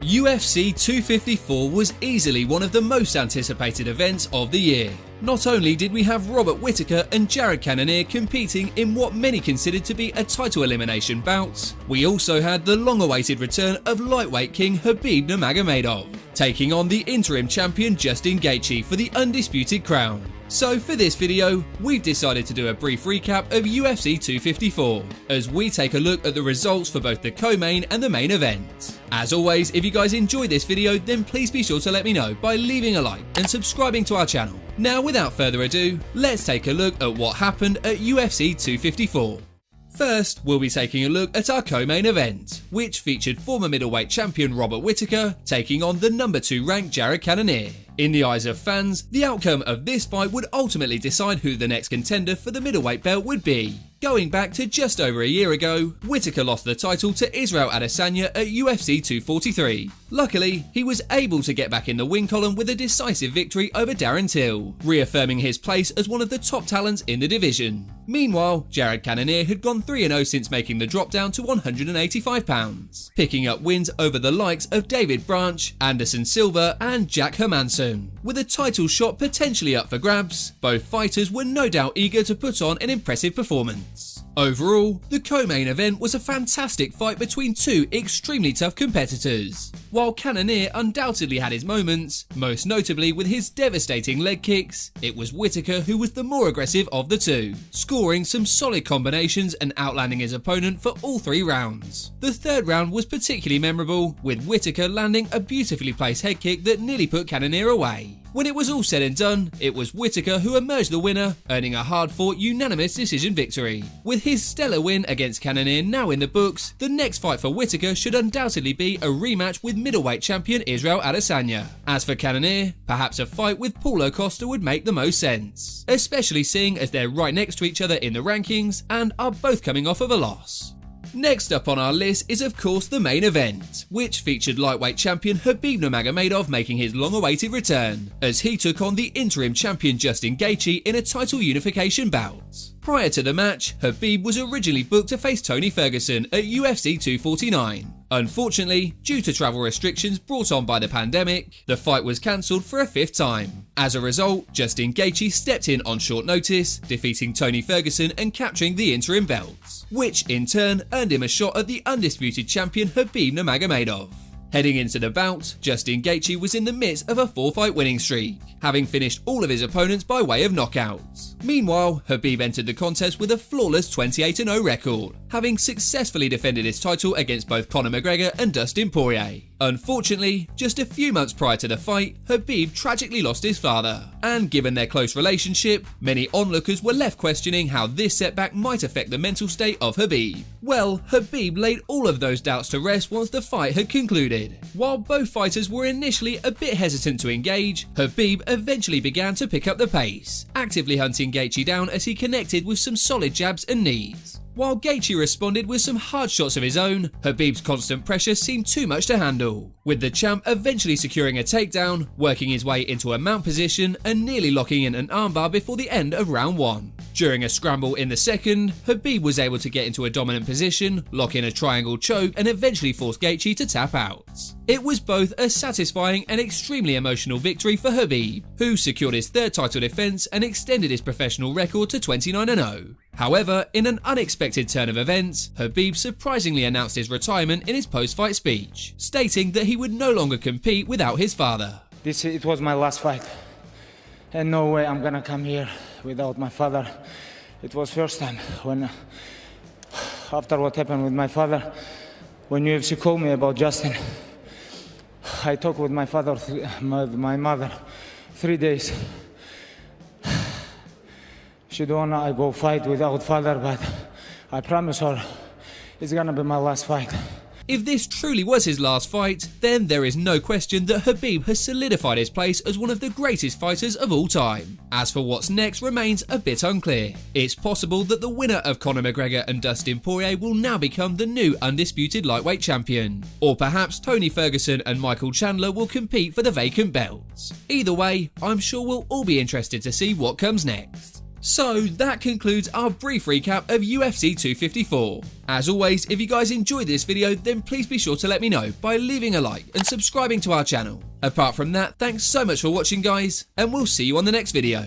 UFC 254 was easily one of the most anticipated events of the year. Not only did we have Robert Whittaker and Jared Cannonier competing in what many considered to be a title elimination bout, we also had the long-awaited return of lightweight king Khabib Nurmagomedov, taking on the interim champion Justin Gaethje for the undisputed crown. So for this video, we've decided to do a brief recap of UFC 254, as we take a look at the results for both the co-main and the main event. As always, if you guys enjoyed this video, then please be sure to let me know by leaving a like and subscribing to our channel. Now without further ado, let's take a look at what happened at UFC 254. First, we'll be taking a look at our co-main event, which featured former middleweight champion Robert Whittaker taking on the number 2 ranked Jared Cannonier. In the eyes of fans, the outcome of this fight would ultimately decide who the next contender for the middleweight belt would be. Going back to just over a year ago, Whittaker lost the title to Israel Adesanya at UFC 243. Luckily, he was able to get back in the win column with a decisive victory over Darren Till, reaffirming his place as one of the top talents in the division. Meanwhile, Jared Cannonier had gone 3-0 since making the drop down to 185 pounds, picking up wins over the likes of David Branch, Anderson Silva and Jack Hermansson. With a title shot potentially up for grabs, both fighters were no doubt eager to put on an impressive performance. Overall, the co-main event was a fantastic fight between two extremely tough competitors. While Cannonier undoubtedly had his moments, most notably with his devastating leg kicks, it was Whittaker who was the more aggressive of the two, scoring some solid combinations and outlanding his opponent for all 3 rounds. The third round was particularly memorable, with Whittaker landing a beautifully placed head kick that nearly put Cannonier away. When it was all said and done, it was Whittaker who emerged the winner, earning a hard-fought unanimous decision victory. With his stellar win against Cannonier now in the books, the next fight for Whittaker should undoubtedly be a rematch with middleweight champion Israel Adesanya. As for Cannonier, perhaps a fight with Paulo Costa would make the most sense, especially seeing as they're right next to each other in the rankings and are both coming off of a loss. Next up on our list is of course the main event, which featured lightweight champion Khabib Nurmagomedov making his long-awaited return, as he took on the interim champion Justin Gaethje in a title unification bout. Prior to the match, Khabib was originally booked to face Tony Ferguson at UFC 249. Unfortunately, due to travel restrictions brought on by the pandemic, the fight was cancelled for a 5th time. As a result, Justin Gaethje stepped in on short notice, defeating Tony Ferguson and capturing the interim belt, which in turn earned him a shot at the undisputed champion Khabib Nurmagomedov. Heading into the bout, Justin Gaethje was in the midst of a 4-fight winning streak, having finished all of his opponents by way of knockouts. Meanwhile, Khabib entered the contest with a flawless 28-0 record, having successfully defended his title against both Conor McGregor and Dustin Poirier. Unfortunately, just a few months prior to the fight, Khabib tragically lost his father, and given their close relationship, many onlookers were left questioning how this setback might affect the mental state of Khabib. Well, Khabib laid all of those doubts to rest once the fight had concluded. While both fighters were initially a bit hesitant to engage, Khabib eventually began to pick up the pace, actively hunting Gaethje down as he connected with some solid jabs and knees. While Gaethje responded with some hard shots of his own, Khabib's constant pressure seemed too much to handle, with the champ eventually securing a takedown, working his way into a mount position and nearly locking in an armbar before the end of round 1. During a scramble in the second, Khabib was able to get into a dominant position, lock in a triangle choke and eventually force Gaethje to tap out. It was both a satisfying and extremely emotional victory for Khabib, who secured his 3rd title defense and extended his professional record to 29-0. However, in an unexpected turn of events, Khabib surprisingly announced his retirement in his post-fight speech, stating that he would no longer compete without his father. It was my last fight, and no way I'm gonna come here without my father. It was first time when, after what happened with my father, when UFC called me about Justin, I talked with my father, my mother, 3 days. She don't wanna I go fight without father, but I promise her it's gonna be my last fight. If this truly was his last fight, then there is no question that Khabib has solidified his place as one of the greatest fighters of all time. As for what's next remains a bit unclear. It's possible that the winner of Conor McGregor and Dustin Poirier will now become the new undisputed lightweight champion. Or perhaps Tony Ferguson and Michael Chandler will compete for the vacant belts. Either way, I'm sure we'll all be interested to see what comes next. So that concludes our brief recap of UFC 254. As always, if you guys enjoyed this video, then please be sure to let me know by leaving a like and subscribing to our channel. Apart from that, thanks so much for watching guys, and we'll see you on the next video.